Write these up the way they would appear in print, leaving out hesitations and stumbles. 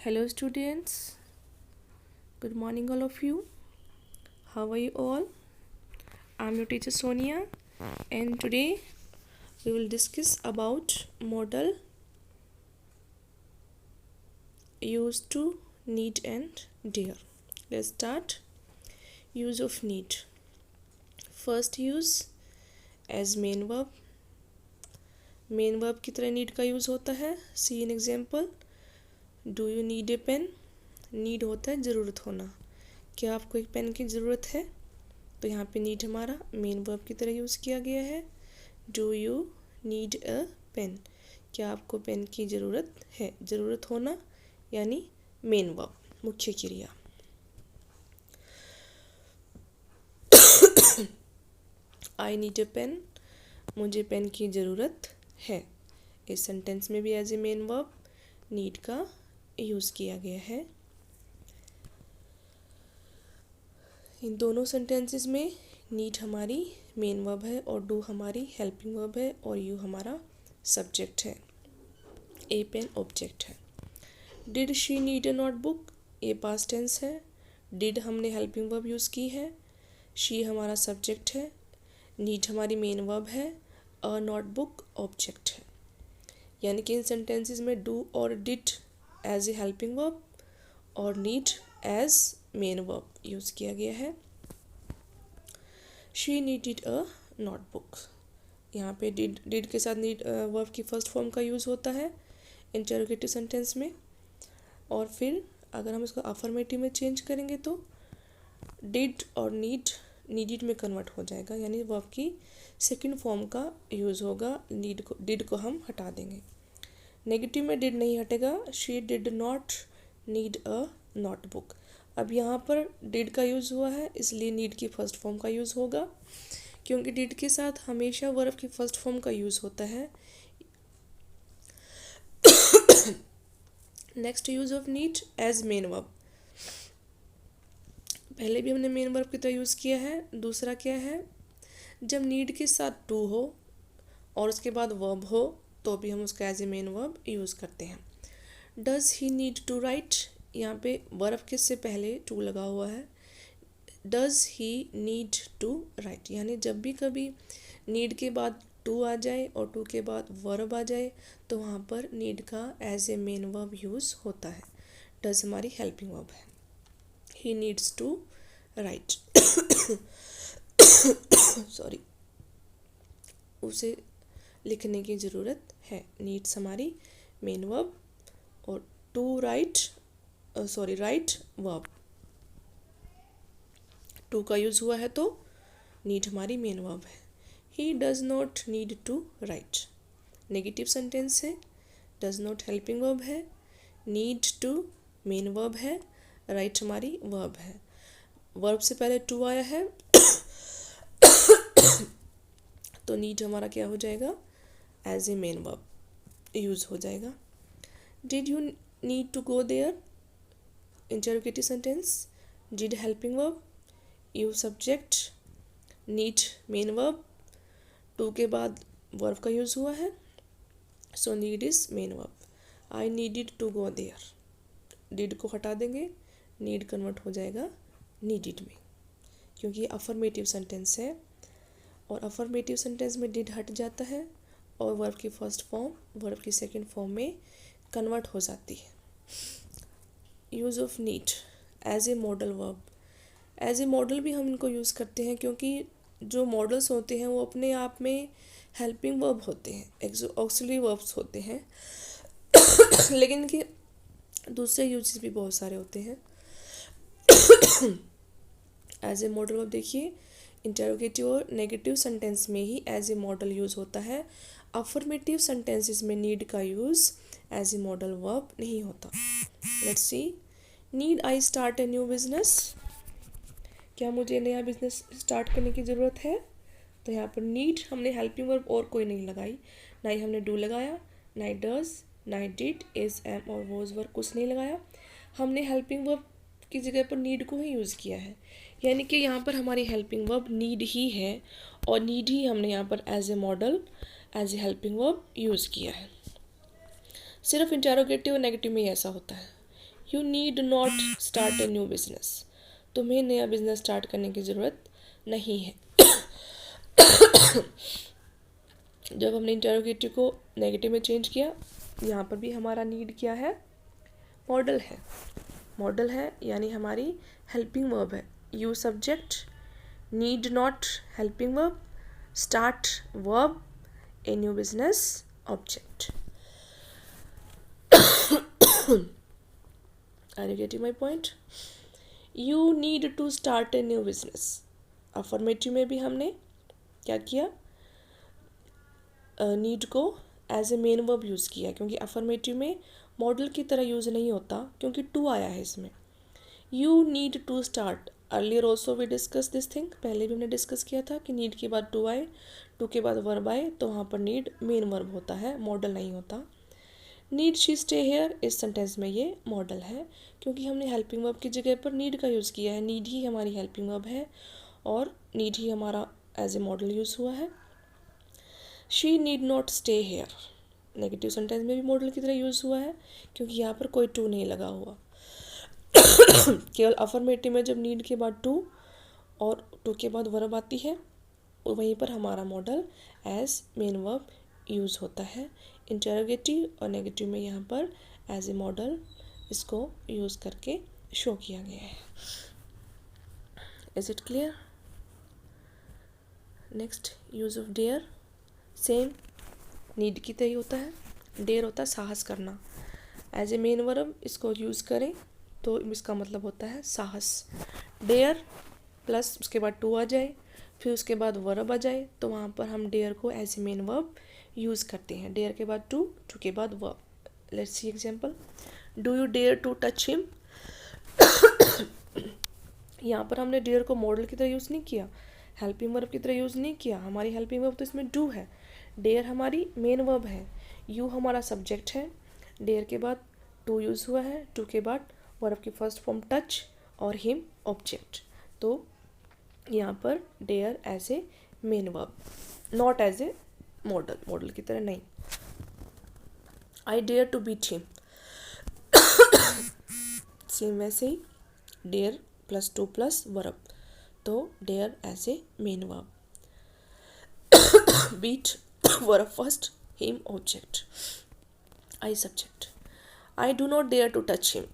Hello students, good morning all of you. How are you all? I'm your teacher Sonia and today we will discuss about modal used to need and dare. Let's start. Use of need. First use as main verb. Main verb की तरह need का use होता है. See an example. Do you need a pen. Need होता है ज़रूरत होना. क्या आपको एक पेन की ज़रूरत है? तो यहाँ पे नीड हमारा मेन वर्ब की तरह यूज़ किया गया है. Do you need a pen. क्या आपको पेन की ज़रूरत है? ज़रूरत होना यानी मेन वर्ब, मुख्य क्रिया. I need a pen. मुझे पेन की ज़रूरत है. इस सेंटेंस में भी as a main verb need का यूज़ किया गया है. इन दोनों सेंटेंसेस में नीड हमारी मेन वर्ब है और डू हमारी हेल्पिंग वर्ब है और यू हमारा सब्जेक्ट है. ए पेन ऑब्जेक्ट है. Did she need a notebook. ये पास्ट टेंस है. डिड हमने हेल्पिंग वर्ब यूज़ की है. शी हमारा सब्जेक्ट है. नीड हमारी मेन वर्ब है. अ नोटबुक ऑब्जेक्ट है. यानी कि इन सेंटेंसेस में डू और did as a helping verb और need as main verb use किया गया है. She needed a notebook. यहाँ पे डिड के साथ नीड वर्ब की फर्स्ट फॉर्म का यूज़ होता है इंटरोगेटिव सेंटेंस में. और फिर अगर हम इसको अफर्मेटिव में चेंज करेंगे तो डिड और नीडेड में कन्वर्ट हो जाएगा. यानी वर्ब की सेकंड फॉर्म का यूज़ होगा. डिड को हम हटा देंगे. नेगेटिव में डिड नहीं हटेगा. She did not need a notebook. अब यहाँ पर डिड का यूज़ हुआ है इसलिए नीड की फर्स्ट फॉर्म का यूज़ होगा, क्योंकि डिड के साथ हमेशा वर्ब की फर्स्ट फॉर्म का यूज़ होता है. Next use of need as main verb. पहले भी हमने मेन वर्ब की तरह यूज़ किया है. दूसरा क्या है, जब नीड के साथ टू हो और उसके बाद वर्ब हो तो भी हम उसका as a main verb use करते हैं. Does he need to write. यहाँ पे वर्ब के से पहले टू लगा हुआ है. Does he need to write. यानी जब भी कभी नीड के बाद टू आ जाए और टू के बाद वर्ब आ जाए तो वहाँ पर नीड का as a main verb use होता है. डज हमारी हेल्पिंग वर्ब है. He needs to write. Sorry, उसे लिखने की ज़रूरत है. नीड्स हमारी मेन वर्ब और to write write verb. To का यूज़ हुआ है तो नीड हमारी मेन वर्ब है. He does not need to write. Negative sentence है. डज नॉट हेल्पिंग वर्ब है. नीड टू मेन वर्ब है. राइट हमारी वर्ब है. वर्ब से पहले टू आया है तो नीड हमारा क्या हो जाएगा, as a main verb use हो जाएगा. Did you need to go there. Interrogative sentence. Did helping verb. You subject. Need main verb. To के बाद वर्ब का यूज़ हुआ है so need is main verb. I needed to go there. Did को हटा देंगे. नीड कन्वर्ट हो जाएगा नीडिड में, क्योंकि अफर्मेटिव सेंटेंस है और अफर्मेटिव सेंटेंस में डिड हट जाता है और वर्ब की फर्स्ट फॉर्म वर्ब की सेकंड फॉर्म में कन्वर्ट हो जाती है. Use of need as a modal verb. As a modal भी हम इनको यूज़ करते हैं, क्योंकि जो मॉडल्स होते हैं वो अपने आप में हेल्पिंग वर्ब होते हैं, ऑक्सिलरी वर्ब्स होते हैं लेकिन इनके दूसरे यूजेस भी बहुत सारे होते हैं. एज ए मॉडल वर्ब देखिए, इंटरोगेटिव और नेगेटिव सेंटेंस में ही एज ए मॉडल यूज़ होता है. अफर्मेटिव सेंटेंसेस में नीड का use as a modal verb नहीं होता. Let's see. Need I start a new business. क्या मुझे नया बिजनेस स्टार्ट करने की ज़रूरत है. तो यहाँ पर नीड हमने हेल्पिंग वर्ब और कोई नहीं लगाई. ना ही हमने डू लगाया, ना ही डज, ना ही डिड, इज, एम और वॉज वर्ब कुछ नहीं लगाया. हमने हेल्पिंग वर्ब की जगह पर नीड को ही यूज़ किया है. यानी कि यहाँ पर हमारी हेल्पिंग वर्ब नीड ही है और नीड ही हमने यहाँ पर as a modal as a helping verb use किया है. सिर्फ इंटरोगेटिव और नेगेटिव में ही ऐसा होता है. You need not start a new business, तुम्हें नया बिजनेस स्टार्ट करने की ज़रूरत नहीं है। जब हमने इंटरोगेटिव को नेगेटिव में चेंज किया, यहाँ पर भी हमारा नीड क्या है, मॉडल है। मॉडल है यानी हमारी हेल्पिंग वर्ब है। You subject, need not helping verb, start verb, a new business object. Are you getting my point? You need to start a new business. Affirmative में भी हमने क्या किया, नीड को as a main verb use किया, क्योंकि affirmative में model की तरह यूज़ नहीं होता क्योंकि टू आया है इसमें। You need to start, earlier also we discuss this thing, पहले भी हमने डिस्कस किया था कि नीड के बाद टू आए, टू के बाद वर्ब आए तो वहाँ पर नीड मेन वर्ब होता है, मॉडल नहीं होता। नीड शी स्टे हेयर, इस सेंटेंस में ये मॉडल है क्योंकि हमने हेल्पिंग वर्ब की जगह पर नीड का यूज़ किया है। नीड ही हमारी हेल्पिंग वर्ब है और नीड ही हमारा एज ए मॉडल यूज़ हुआ है। She need not stay here, negative sentence में भी मॉडल की तरह यूज़ हुआ है क्योंकि यहाँ पर कोई टू नहीं लगा हुआ। केवल अफर्मेटिव में जब नीड के बाद टू और टू के बाद वर्ब आती है, वहीं पर हमारा modal as main verb use होता है। इंटरोगेटिव और नेगेटिव में यहाँ पर एज ए मॉडल इसको यूज़ करके शो किया गया है। Is it clear? Next, use of dare. Same need की तरह होता है, डेयर होता है साहस करना। एज ए मेन वर्ब इसको यूज़ करें तो इसका मतलब होता है साहस। डेयर प्लस उसके बाद टू आ जाए, फिर उसके बाद वर्ब आ जाए तो वहाँ पर हम डेयर को as a main verb use करते हैं। डेयर के बाद टू, टू के बाद verb. Let's see example. Do you dare to touch him? यहाँ पर हमने डेयर को मॉडल की तरह यूज़ नहीं किया, हेल्पिंग वर्ब की तरह यूज़ नहीं किया। हमारी हेल्पिंग वर्ब तो इसमें डू है, डेयर हमारी मेन वर्ब है, यू हमारा सब्जेक्ट है। डेयर के बाद टू यूज़ हुआ है, टू के बाद वर्ब की फर्स्ट फॉर्म टच और हिम ऑब्जेक्ट। तो यहाँ पर dare as a main verb, not as a modal, modal की तरह नहीं। I dare to beat him, same वैसे ही dare plus to plus verb, तो dare as a main verb. Beat verb first, him object, I subject. I dare to touch to touch हिम,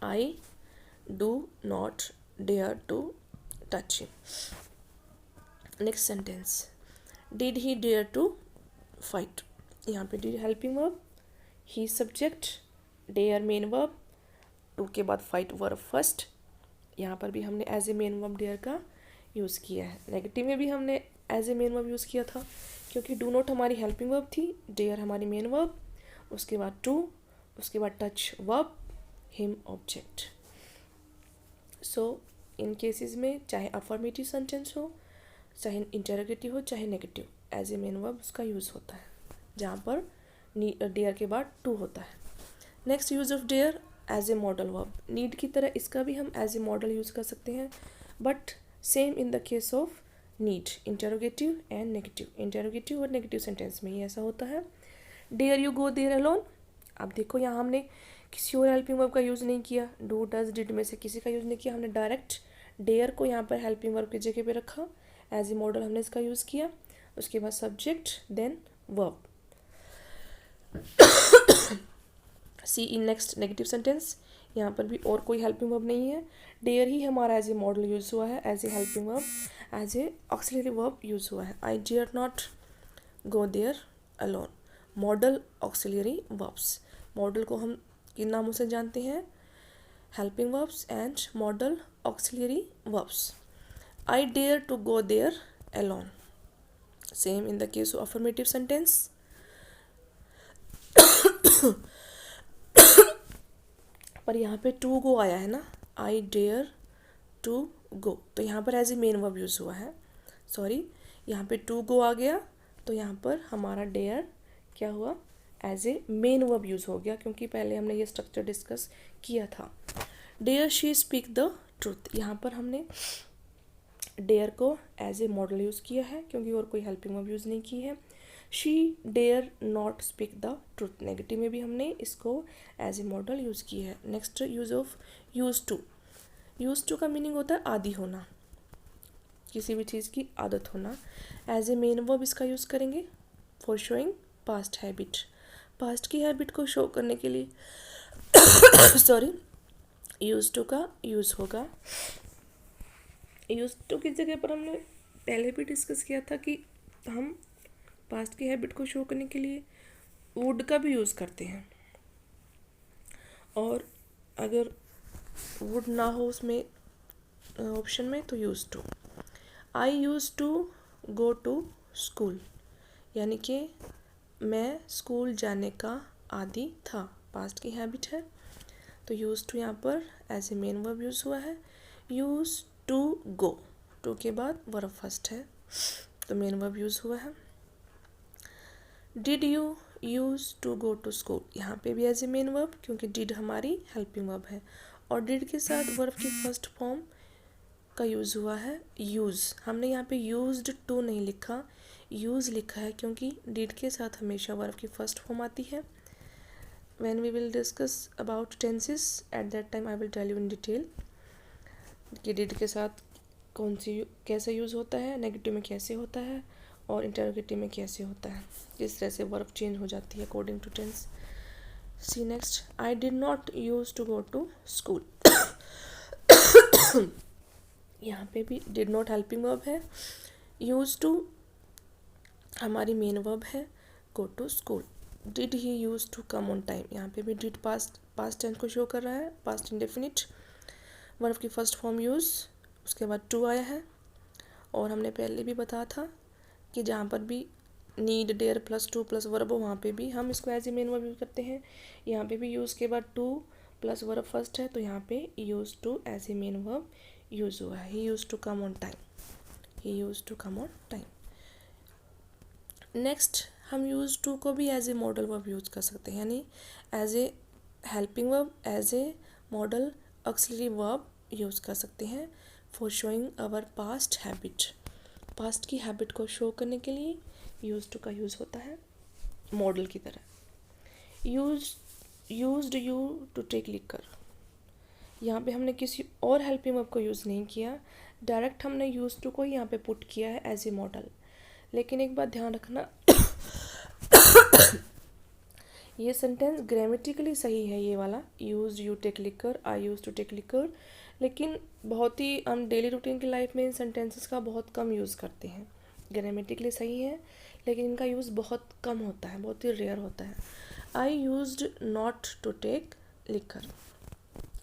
I do not dare to touch him. Next sentence. Did he dare to fight? यहाँ पे did helping verb, he subject, dare main verb, to के बाद fight verb first। यहाँ पर भी हमने as a main verb dare का use किया है। नेगेटिव में भी हमने as a main verb use किया था क्योंकि do not हमारी helping verb थी, dare हमारी main verb, उसके बाद to, उसके बाद touch verb, him object. So in cases में चाहे अफर्मेटिव सेंटेंस हो, चाहे इंटरोगेटिव हो, चाहे negative, as a main verb उसका यूज़ होता है जहाँ पर डेयर के बाद टू होता है। Next, use of dare as a modal verb. Need की तरह इसका भी हम एज ए मॉडल यूज़ कर सकते हैं, but same in the case of need, interrogative and negative. Interrogative और नेगेटिव सेंटेंस में ही ऐसा होता है। Dare you go there alone. अब देखो यहाँ हमने किसी और हेल्पिंग वर्ब का यूज़ नहीं किया, डू डज डिड में से किसी का यूज़ नहीं किया, हमने डायरेक्ट डेयर को यहाँ पर हेल्पिंग वर्ब की जगह पे रखा, एज ए मॉडल हमने इसका यूज़ किया। उसके बाद subject then verb. See in next negative sentence, यहाँ पर भी और कोई हेल्पिंग वर्ब नहीं है, डेयर ही हमारा एज ए मॉडल यूज़ हुआ है, as a helping verb, as a auxiliary verb use हुआ है। I dare not go there alone, modal auxiliary verbs. Modal को हम किन नामों से जानते हैं, helping verbs and modal auxiliary verbs. I dare to go there alone, same in the case of affirmative sentence. पर यहाँ पे टू गो आया है ना, आई डेयर टू गो, तो यहाँ पर as a main verb use हुआ है। सॉरी, यहाँ पे टू गो आ गया तो यहाँ पर हमारा डेयर क्या हुआ, as a main verb use हो गया, क्योंकि पहले हमने ये स्ट्रक्चर डिस्कस किया था। Dare she speak the truth, यहाँ पर हमने डेयर को एज ए मॉडल यूज़ किया है क्योंकि और कोई हेल्पिंग वर्ब यूज़ नहीं की है। She dare not speak the truth, negative में भी हमने इसको एज ए मॉडल यूज़ किया है. Next use of use to. Use to का मीनिंग होता है आदी होना, किसी भी चीज़ की आदत होना. एज ए मेन वर्ब इसका यूज़ करेंगे for showing past habit. Past की हैबिट को शो करने के लिए सॉरी यूज टू का यूज़ होगा. यूज टू की जगह पर हमने पहले भी डिस्कस किया था कि हम पास्ट की हैबिट को शो करने के लिए वुड का भी यूज़ करते हैं, और अगर वुड ना हो उसमें ऑप्शन में तो use to. I use to go to school, यानी कि मैं स्कूल जाने का आदी था, पास्ट की हैबिट है. तो यूज़ टू यहाँ पर as a main verb use हुआ है. यूज़ टू गो, टू के बाद वर्ब फर्स्ट है तो मेन वर्ब यूज़ हुआ है. Did you use to go to school, यहाँ पे भी एज ए मेन वर्ब, क्योंकि डिड हमारी हेल्पिंग वर्ब है और डिड के साथ वर्ब की फर्स्ट फॉर्म का यूज़ हुआ है यूज़. हमने यहाँ पे यूज्ड टू नहीं लिखा, यूज़ लिखा है, क्योंकि डिड के साथ हमेशा वर्ब की फर्स्ट फॉर्म आती है. When we will discuss about tenses, at that time I will tell you in detail कि डिड के साथ कौन सी कैसे यूज़ होता है, नेगेटिव में कैसे होता है और इंटरोगेटिव में कैसे होता है, किस तरह से वर्ब चेंज हो जाती है according to tense. See next, I did not use to go to school. यहाँ पे भी डिड नॉट हेल्पिंग वर्ब है, यूज़ टू हमारी मेन वर्ब है, go to school. Did he use to come on time, यहाँ पे भी did past tense को शो कर रहा है, पास्ट इंडेफिनिट, वर्ब की फर्स्ट फॉर्म यूज़, उसके बाद टू आया है. और हमने पहले भी बताया था कि जहाँ पर भी need dare plus to plus verb हो वहाँ पे भी हम इसको as a main verb use करते हैं. यहाँ पे भी यूज़ के बाद टू प्लस वर्ब फर्स्ट है तो यहाँ पे use to as a main verb use हुआ है. He use to come on time, he use to come on time. Next, हम यूज़ टू को भी as a modal verb use कर सकते हैं, यानी as a helping verb, as a modal auxiliary verb use कर सकते हैं for showing our past habit. Past की हैबिट को शो करने के लिए यूज़ टू का यूज़ होता है मॉडल की तरह. Used you to take liquor, यहाँ पे हमने किसी और हेल्पिंग वर्ब को यूज़ नहीं किया, डायरेक्ट हमने यूज़ टू को ही यहाँ पे पुट किया है एज ए मॉडल. लेकिन एक बात ध्यान रखना, ये सेंटेंस ग्रामेटिकली सही है, ये वाला use you take liquor, I use to take liquor, लेकिन बहुत ही हम डेली रूटीन की लाइफ में इन सेंटेंसेस का बहुत कम यूज़ करते हैं. ग्रामेटिकली सही है लेकिन इनका यूज़ बहुत कम होता है, बहुत ही रेयर होता है. I used not to take liquor,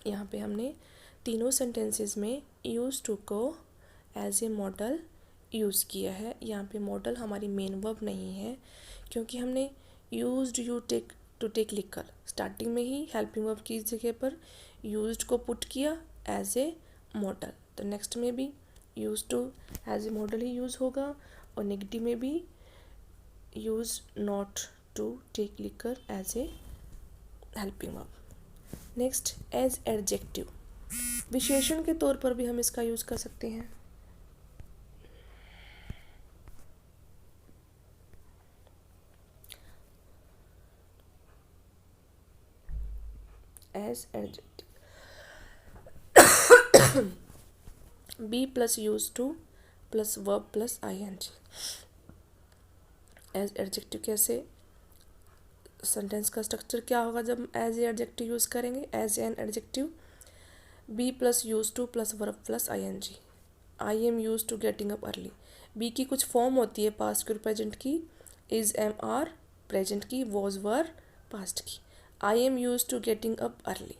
यहाँ पे हमने तीनों सेंटेंसेस में यूज टू को एज ए मॉडल यूज़ किया है. यहाँ पे मॉडल हमारी मेन वर्ब नहीं है, क्योंकि हमने used you take to take liquor starting में ही हेल्पिंग वर्ब की जगह पर यूज्ड को पुट किया एज ए मॉडल. तो नेक्स्ट में भी use to as a modal ही यूज़ होगा और नेगेटिव में भी use not to take liquor as a helping verb. Next, as adjective, विशेषण के तौर पर भी हम इसका यूज़ कर सकते हैं. As adjective, be plus use to plus verb plus ING. As adjective कैसे, सेंटेंस का स्ट्रक्चर क्या होगा जब एज ए एडजेक्टिव यूज़ करेंगे, as an adjective, be plus use to plus verb plus ING. I am use to getting up early, be की कुछ form होती है पास्ट की और प्रेजेंट की, इज एम आर प्रेजेंट की, वॉज वर पास्ट की. I am use to getting up early,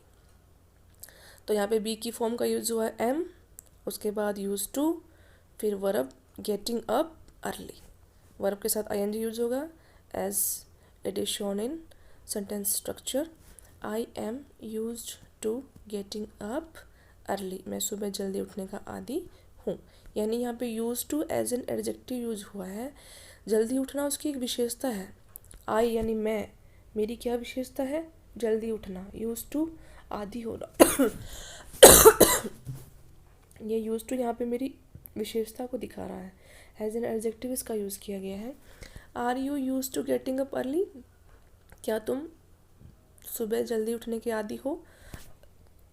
तो यहाँ पे बी की फॉर्म का यूज़ हुआ है एम, उसके बाद यूज टू, फिर verb getting up early, verb के साथ ING यूज़ होगा as it is shown in sentence structure. I am used to getting up early, मैं सुबह जल्दी उठने का आदी हूँ. यानी यहाँ पे use to as an adjective use हुआ है. जल्दी उठना उसकी एक विशेषता है. आई यानी मैं, मेरी क्या विशेषता है, जल्दी उठना. यूज टू आदी होना. ये यूज टू यहाँ पे मेरी विशेषता को दिखा रहा है, एज एन एडजेक्टिव इसका यूज़ किया गया है. Are you use to getting up early, क्या तुम सुबह जल्दी उठने के आदी हो।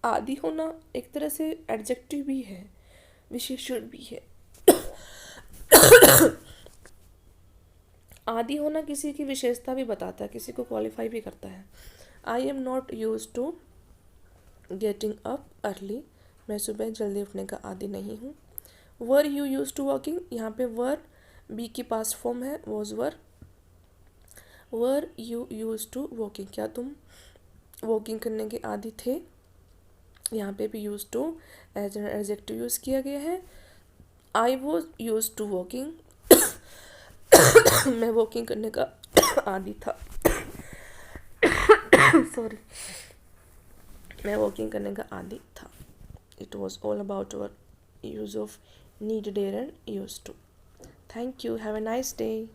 आदी होना एक तरह से एडजेक्टिव भी है, विशेषण भी है। आदी होना किसी की विशेषता भी बताता है, किसी को क्वालिफाई भी करता है। I am not use to getting up early, मैं सुबह जल्दी उठने का आदी नहीं हूँ। Were you use to walking, यहाँ पे वर बी की पास्ट फॉर्म है, was were you use to walking, क्या तुम वॉकिंग करने के आदी थे। यहाँ पे भी use to as an adjective use किया गया है। I was use to walking, मैं वॉकिंग करने का आदी था। सॉरी, मैं वॉकिंग करने का आदी था। It was all about our use of need, dare and use to. Thank you, have a nice day.